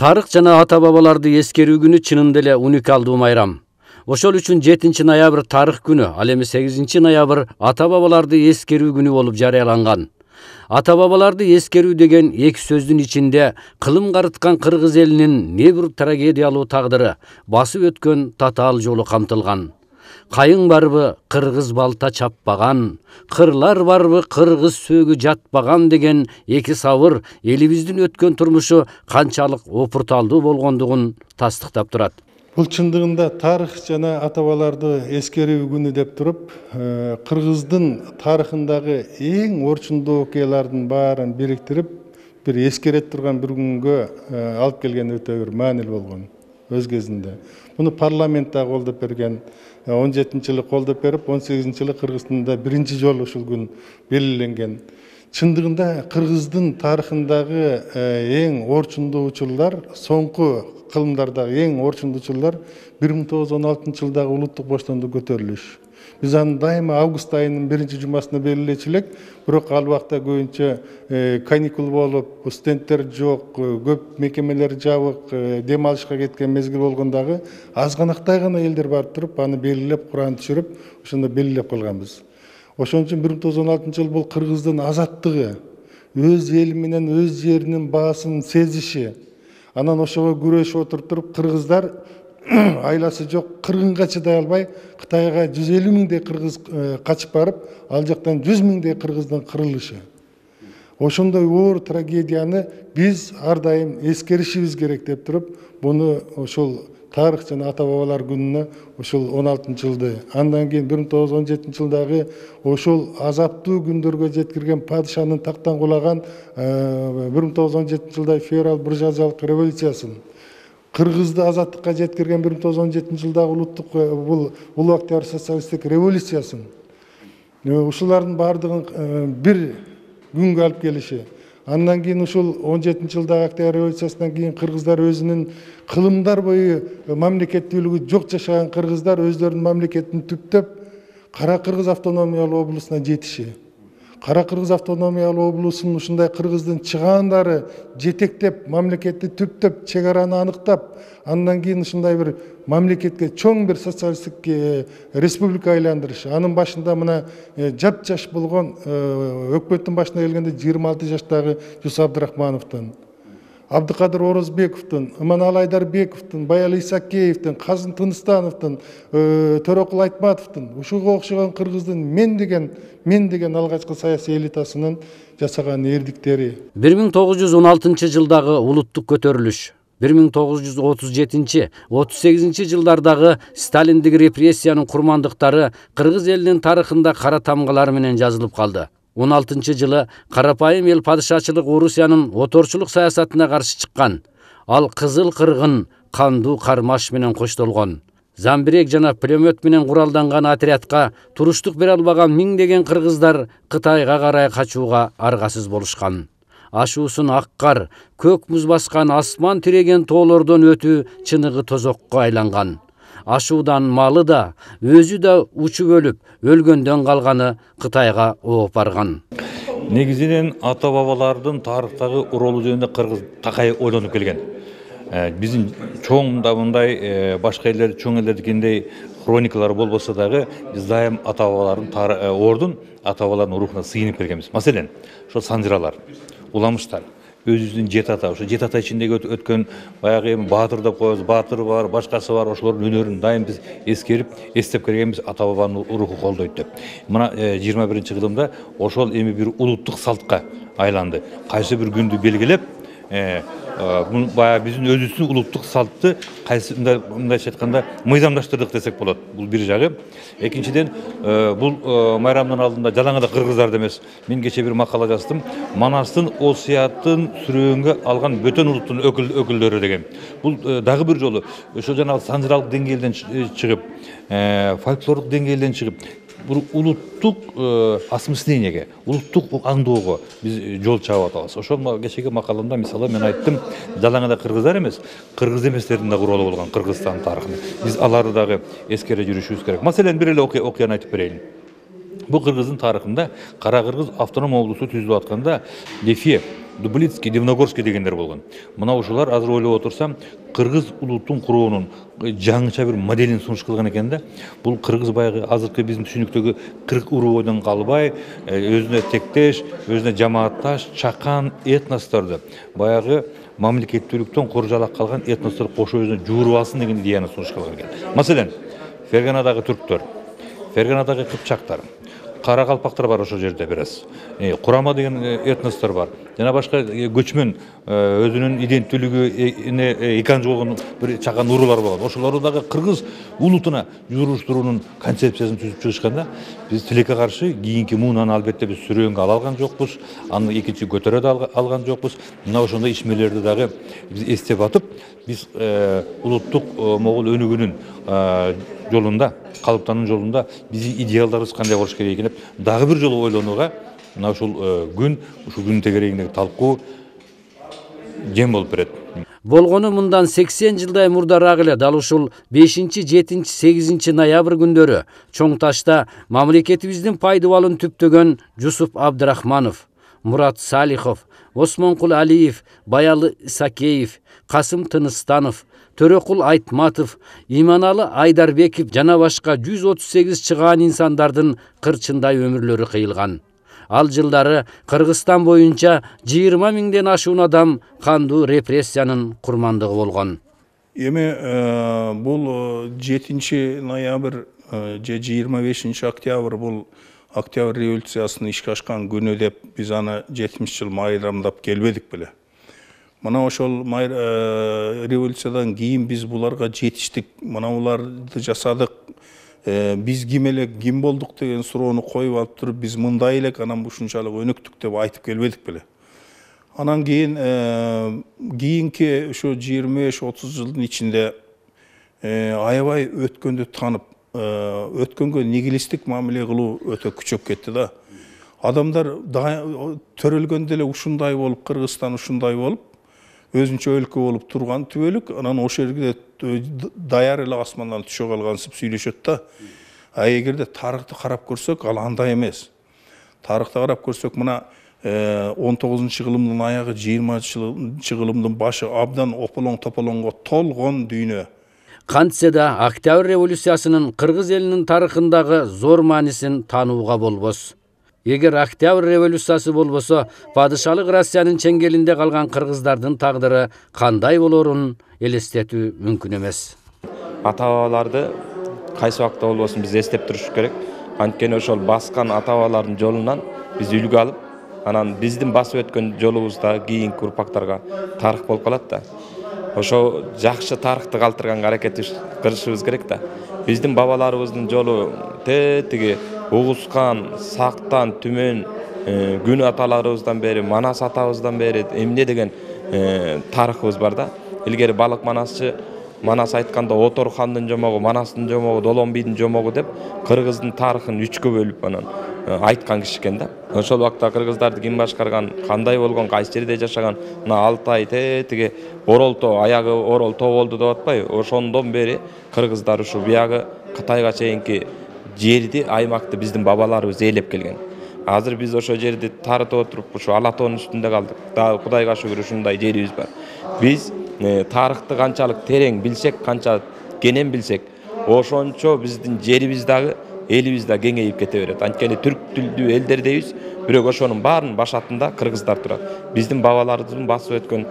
Тарых жана ата-бабаларды эскерүү күнү чынында эле уникалдуу майрам. Ошол үчүн 7 ноябрь тарых күнү, ал эми 8 ноябрь ата-бабаларды эскерүү күнү болуп жарыяланган. Ата-бабаларды эскерүү деген эки сөздүн ичинде кылым карыткан кыргыз элинин не бир трагедиялуу тагдыры, басып өткөн татаал жолу камтылган. Кайың барбы кыргыз балта чаппаган, кырлар барбы кыргыз сөөгү жатпаган деген эки сабыр элибиздин өткөн турмушу канчалык опурталдуу болгондугун тастыктап турат. Бул чындыгында тарых жана ата-бабаларды эскерүү күнү деп туруп, кыргыздын тарыхындагы эң орчундуу окуялардын баарын бириктирип, бир эскерет турган бир күнгө алып келген өтө бир маанилүү болгон өз кезинде. Буну парламент да колдоп берген. 17-жылы колдоп берип, 18-жылы Кыргызстанда биринчи жолу ушул күн белгиленген. Чындыгында кыргыздын тарыхындагы эң орчундуу учурлар, соңку кылымдардагы эң орчундуу учурлар 1916-жылдагы улуттук боштондук көтөрүлүш. Биз аны дайыма август айынын биринчи жумасына белгилечү элек, бирок ал убакта көбүнчө каникул болуп, студенттер жок, көп мекемелер жабык, дем алышка кеткен мезгил болгондагы азганактай гана элдер барып туруп, аны белгилеп, Куран түшүрүп, ошондо белгилеп калганбыз. Ошон үчүн 1916-жыл бул кыргыздын азаттыгы, өз эли менен өз жеринин баасын сезиши. Анан ошого күрөшүп отуруп кыргыздар айласы жок, кыргынга чыдай албай, Кытайга 150 миңдей кыргыз качып барып, ал жактан 100 миңдей кыргыздын кырылышы. Ошондой оор трагедияны биз ар дайым эскеришибиз керек деп туруп, буну ошол тарых жана ата-бабалар күнүнө ошол 16-жылды, андан кийин 1917-жылдагы ошол азаптуу күндөргө жеткирген падышанын тактан кулаган 1917-жылда февраль буржуазиялык революциясын, кыргызды азаттыкка жеткирген 1917-жылдагы улуттук бул улуу октябрь социалисттик революциясын, ушулардын баардыгын бир күнгө алып келиши. Андан кийин ушул 17-жылдагы октябрь революциясынан кийин кыргыздар өзүнүн кылымдар бою мамлекеттүүлүгү жок жашаган кыргыздар өздөрүнүн мамлекетин түптөп Кара Кыргыз автономиялуу облусуна жетиши. Кара Кыргыз автономиялуу облусунун ушундай кыргыздын чыгаандары жетектеп, мамлекетти түптөп, чек араны аныктап, андан кийин ушундай бир мамлекетке чоң бир социалисттик республика айландырышы. Анын башында мына жап-жаш болгон өкмөттүн башына келгенде 26 жаштагы Жусуп Абдрахмановдун, Абдыкадыр Орозбековдун, Иманалы Айдарбековдун, Баял Исакеевдин, Казым Тыныстановдун, Төрөкул Айтматовдун, ушуга окшогон кыргыздын мен деген алгачкы саясий элитасынын жасаган эрдиктери. 1916-жылдагы улуттук көтөрүлүш, 1937-38 жылдардагы сталиндик репрессиянын курмандыктары кыргыз элинин тарыхында кара тамгалар менен жазылып калды. 16-жылы карапайым эл падышачылык Орусиянын оторчулук саясатына каршы чыккан. Ал кызыл кыргын кандуу кармаш менен коштолгон. Замбирек жана пулемет менен куралданган отрядка туруштук бере албаган миңдеген кыргыздар Кытайга карай качууга аргасыз болушкан. Ашуусун ак кар, көк муз баскан асман тиреген тоолордон өтүү чыныгы тозокко айланган. Ашуудан малы да, өзү да учуп өлүп, өлгөндөн калганы Кытайга ооп барган. Негизинен ата-бабалардын тарыхтагы ролу жөнүндө кыргыз такай ойлонуп келген. Биздин чоң мындай башка элдер, чоң элдердикиндей хроникалар болбосо дагы, биз дайым ата-бабалардын ордун ата-бабалардын рухуна сыйынып келгенбиз. Маселен, ошо санжыралар, уламыштар, өзүбүздүн жет ата, ошо жет ата ичиндеги өткөн баягы баатыр деп коебуз, баатыр бар, башкасы бар, ошолордун өнөрүн дайым биз эскерип, эстеп келгенбиз, ата-бабанын руху колдойт деп. Мына 21-кылымда ошол эми бир улуттук салтка айланды. Кайсы бир күндү белгилеп, баягы биздин өзүбүздүн улуттук салтты кайсы мындайча айтканда мыйзамдаштырдык десек болот. Бул бир жагы. Экинчиден, бул майрамдын алдында жалаңада кыргыздар эмес. Мен кече бир макала жаздым. Манастын осуятын сүрөөнгө алган бөтөн улуттун өкүлдөрү деген. Бул дагы бир жолу ошо жанагы санжыралык деңгээлден чыгып, фольклорлук деңгээлден чыгып, бир улуттук осмыслениеге, улуттук аңдоого биз жол чаап атабыз. Ошол кечеги макаламда мисалы мен айттым, жалаңада кыргыздар эмес, кыргыз эместердин да ролу болгон Кыргызстан тарыхында. Биз аларды дагы эскере жүрүшүбүз керек. Маселен, бир эле окуяны айтып берейин. Бул кыргыздын тарыхында Кара Кыргыз автоном облусу түзүлүп атканда Лефе Дублицкий, Дивногорский дегендер болгон. Мына ушулар азыр ойлоп отурсам, кыргыз улуттун куруунун жаңыча бир моделин сунуш кылган экен да. Бул кыргыз баягы азыркы биздин түшүнүктөгү кырк уруудан калбай, өзүнө тектеш, өзүнө жамаатташ, чакан этносторду баягы мамлекеттүүлүктөн коржалак калган этностор кошо өзүнө жууруп алсын деген идеяны сунуш кылган экен. Маселен, Ферганадагы түрктөр, Ферганадагы кыпчактар, Каракалпактар бар ошол жерде бираз. Курама деген этностор бар. Жана башка көчмөн өзүнүн иденттүүлүгү эканжы болгон бир чакан уруулар болгон. Ошолорду дагы кыргыз улутуна жууруштуруунун концепциясын түзүп чыгышкан да. Биз тилекке каршы кийинки муунаны албетте биз сүрөөнгө ала алган жокпуз. Аны экинчи көтөрө да алган жокпуз. Мына ошондой ишмерлерди дагы биз эстеп атып, биз улуттук могул өнүгүүнүн жолунда, калыптануу жолунда биздин идеалдарыбыз кандай болуш керек экени дагы бир жолу ойлонууга мына ушул күн, ушул күн тегерегиндеги талкуу жем болуп берет. Болгону мындан 80 жылдай мурдараак эле дал ушул 5-7-8 ноябрь күндөрү Чоң Ташта мамлекетибиздин пайдыбалын түптөгөн Жусуп Абдрахманов, Мурат Салихов, Осмонкул Алиев, Баялы Исакеев, Касым Тыныстанов, Төрөкул Айтматов, Иманалы Айдарбеков жана башка 138 чыгаан инсандардын кырчындай өмүрлөрү кыйылган. Ал жылдары Кыргызстан боюнча 20 миңден ашуун адам кандуу репрессиянын курмандыгы болгон. Эми бул 7 ноябрь же 25 октябрь бул Октябрь революциясынын ишке ашкан күнү деп биз аны 70 жыл майрамдап келбедик беле. Мына ошол революциядан кийин биз буларга жетиштик, мына буларды жасадык. Биз ким элек, ким болдук деген суроону коюп алып туруп, биз мындай элек, анан ушунчалык өнүктүк деп айтып келбедик беле. Анан кийин кийинки ушу 25-30 жылдын ичинде аябай өткөндү танып, өткөнгө нигилисттик мамиле кылуу өтө күчөп кетти да. Адамдар төрөлгөндө эле ушундай болуп, Кыргызстан ушундай болуп, өзүнчө өлкө болуп турган түбөлүк, анан ошол жерде даяр эле асмандан түшө калгансып сүйлөшөт да. Эгерде тарыхты карап көрсөк, ал андай эмес. Тарыхты карап көрсөк, мына 19-кылымдын аягы, 20-кылымдын башы абдан ополоң-тополоңго толгон дүйнө. Кантсе да Октябрь революциясынын кыргыз элинин тарыхындагы зор маанисин таанууга болбос. Эгер Октябрь революциясы болбосо, падышалык Россиянын чеңгелинде калган кыргыздардын тагдыры кандай болорун элестетүү мүмкүн эмес. Ата-бабаларды кайсы убакта болбосун биз эстеп туруш керек. Анткени ошол баскан ата-бабалардын жолунан биз үлгү алып, анан биздин басып өткөн жолубузда кийинки урпактарга тарых болуп калат да. Ошо жакшы тарыхты калтырганга аракет кылышыбыз керек да. Биздин бабаларыбыздын жолу тетиги Угускан, Сактан, Түмөн, күн аталарыбыздан бери, Манас атабыздан бери эмне деген тарыхыбыз бар да. Илгери балык манасчы, Манас айтканда Отор хандын жомогу, Манастын жомогу, Долон бийдин жомогу деп кыргыздын тарыхын 3кө бөлүп анан айткан киши экен да. Ошол убакта кыргыздарды ким башкарган, кандай болгон, кайсы жерде жашаган, мына Алтай тетиги Орол тоо, аягы Орол тоо болду деп атпайбы? Ошондон бери кыргыздар ушу биягы Кытайга чейинки жерди, аймакты биздин бабаларыбыз ээлеп келген. Азыр биз ошо жерди тарытып отуруп, ушу Ала тоонун үстүндө калдык. Дагы Кудайга шүгүр ушундай жерибиз бар. Биз тарыхты канчалык терең билсек, канча кенен билсек, ошончо биздин жерибиз дагы, элибиз да кеңейип кете берет. Анткени түрк тилдүү элдердейбиз, бирок ошонун баарынын башатында кыргыздар турат. Биздин бабаларыбыздын басып өткөн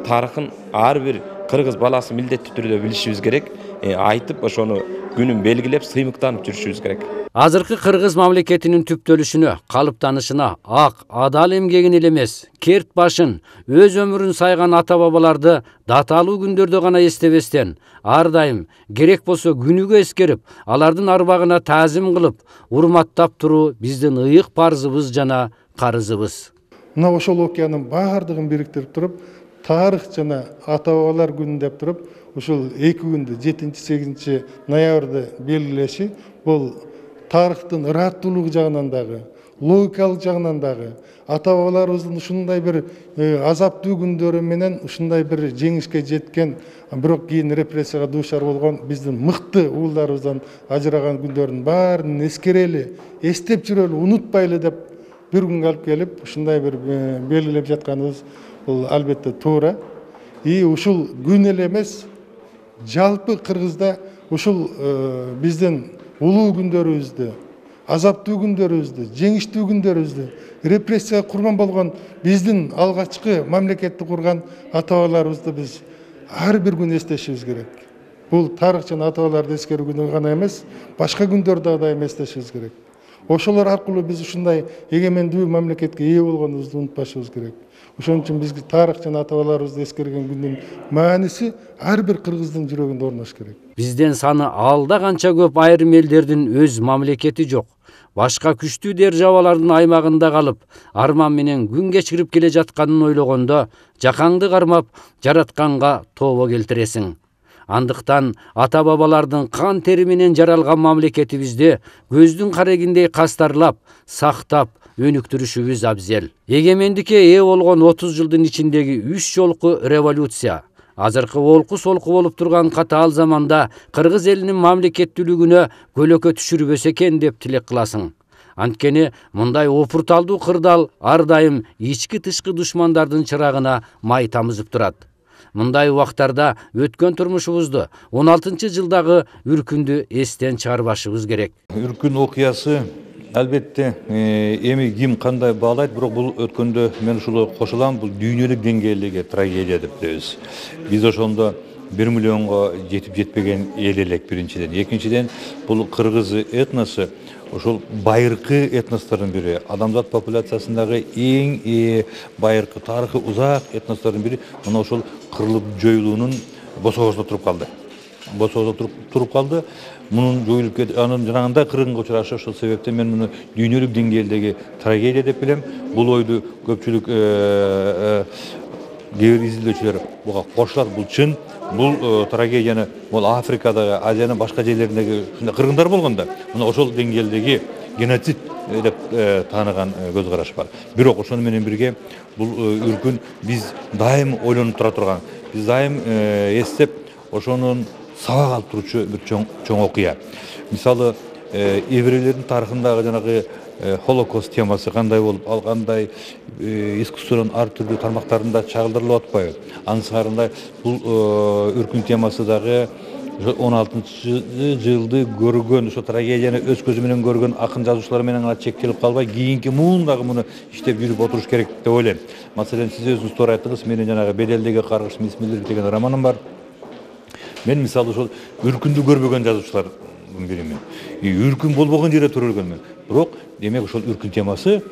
тарыхын ар бир кыргыз баласы милдеттүү түрдө билишибиз керек. Айтып ошону күнүн белгилеп, сыймыктанып жүрүшүбүз керек. Азыркы кыргыз мамлекетинин түптөлүшүнө, калыптанышына ак, адал эмгегин эле эмес, керт башын, өз өмүрүн сайган ата-бабаларды даталуу күндөрдө гана эстебестен, ар дайым керек болсо күнүгө эскерип, алардын арбагына таазим кылып, урматтап туруу биздин ыйык парзыбыз жана карызыбыз. Мына ошол окуянын баардыгын бириктирип туруп, тарых жана ата-бабалар күнү деп туруп, ушул 2 күндү 7-8 ноябрда белгилеши бул тарыхтын ыраттуулугу жагынан дагы, логикалык жагынан дагы, ата-бабаларыбыздын ушундай бир азаптуу күндөрү менен ушундай бир жеңишке жеткен, бирок кийин репрессияга дуушар болгон биздин мыкты уулдарыбыздан ажыраган күндөрдүн баарын эскерели, эстеп жүрөлү, унутпайлы деп bir күнгө алып келип ушундай бир белгилеп жатканыбыз бул албетте туура. Ушул күн эле эмес, жалпы Кыргызда ушул биздин улуу күндөрүбүздү, азаптуу күндөрүбүздү, жеңиштүү күндөрүбүздү, репрессияга курбан болгон биздин алгачкы мамлекетти курган ата-бабаларыбызды биз ар бир күн эстешибиз керек. Бул тарых жана ата-бабаларды эскерүү күнү гана эмес, башка күндөрдө да эстешибиз керек. Ошолор аркылуу биз ушундай эгемендүү мамлекетке ээ болгонубузду унутпашыбыз керек. Ошон үчүн бизге тарых жана ата-бабаларыбызды эскерген күндүн мааниси ар бир кыргыздын жүрөгүндө орнош керек. Бизден саны алда канча көп айрым элдердин өз мамлекети жок. Башка күчтүү державалардын аймагында калып, арман менен күн кечирип келе жатканын ойлогондо, жакаңды кармап, жаратканга тобо келтиресиң. Андыктан ата-бабалардын кан тери менен жаралган мамлекетибизди көздүн карегиндей кастарлап, сактап, өнүктүрүшүбүз абзел. Эгемендикке ээ болгон 30 жылдын ичиндеги 3 жолку революция, азыркы олку-солку болуп турган катаал заманда кыргыз элинин мамлекеттүүлүгүнө көлөкө түшүрбөсө экен деп тилек кыласың. Анткени мындай опурталдуу кырдаал ар дайым ички-тышкы душмандардын чырагына май тамызып турат. Мындай убактарда өткөн турмушубузду, 16-жылдагы үркүндү эстен чыгарбашыбыз керек. Үркүн окуясы албетте эми ким кандай баалайт, бирок бул өткөндө мен ушул кошулам, бул дүйнөлүк деңгээлдеги трагедия деп билебиз. Биз ошондо 1 миллионго жетип жетпеген эл элек биринчиден. Экинчиден бул кыргыз этносу ошол байыркы этностордун бири, адамзат популяциясындагы эң байыркы, тарыхы узак этностордун бири. Мына ошол кырылып жоюлуунун босогосунда туруп калды. Мунун жоюлуп кетти, анын жанагында кыргынга учурашы. Ошол себептен мен муну дүйнөлүк деңгээлдеги трагедия деп билем. Бул ойду көпчүлүк кээ бир изилдөөчүлөр буга кошулат. Бул чын. Бул трагедияны бул Африкадагы, Азиянын башка жерлериндеги кыргындар болгондо, мына ошол деңгээлдеги геноцид деп тааныган көз караш бар. Бирок ошону менен бирге бул үркүн биз дайым ойлонуп тура турган, биз дайым эстеп ошонун сабак алып турчу бир чоң окуя. Мисалы, эбрейлердин тарыхындагы жанагы Холокост темасы кандай болуп, ал кандай искусствонун ар түрдүү тармактарында чагылдырылып атпайбы? Аңсарында бул үркүн темасы дагы 16-жылды көргөн, ошо трагедияны өз көзү менен көргөн акын жазуучулар менен гана чектелип калбай, кийинки муун дагы муну иштеп жүрүп отуруш керек деп ойлойм. Маселен, сиз өзүңүз туура айттыңыз, менин жанагы Беделдеги каргыш Мисмилдер деген романым бар. Мен мисалы ошол үркүндү көрбөгөн жазуучулардын биримин. Үркүн болбогон жерде төрөлгөнмүн. Бирок демек ошол үркүн темасы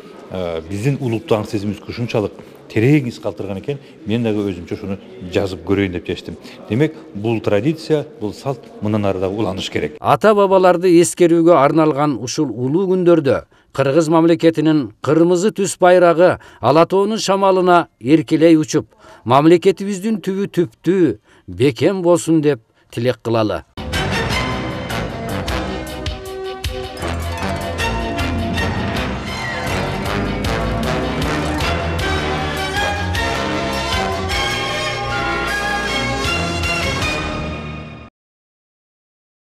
биздин улуттуу аң сезимибизге ушунчалык терең из калтырган экен, мен дагы өзүмчө ошону жазып көрөйүн деп чечтим. Демек, бул традиция, бул салт мындан ары дагы уланыш керек. Ата-бабаларды эскерүүгө арналган ушул улуу күндөрдө Кыргыз мамлекетинин кырмызы түс байрагы ала тоонун шамалына эркелей учуп, мамлекетибиздин түбү түптүү, бекем болсун деп тилек кылалы.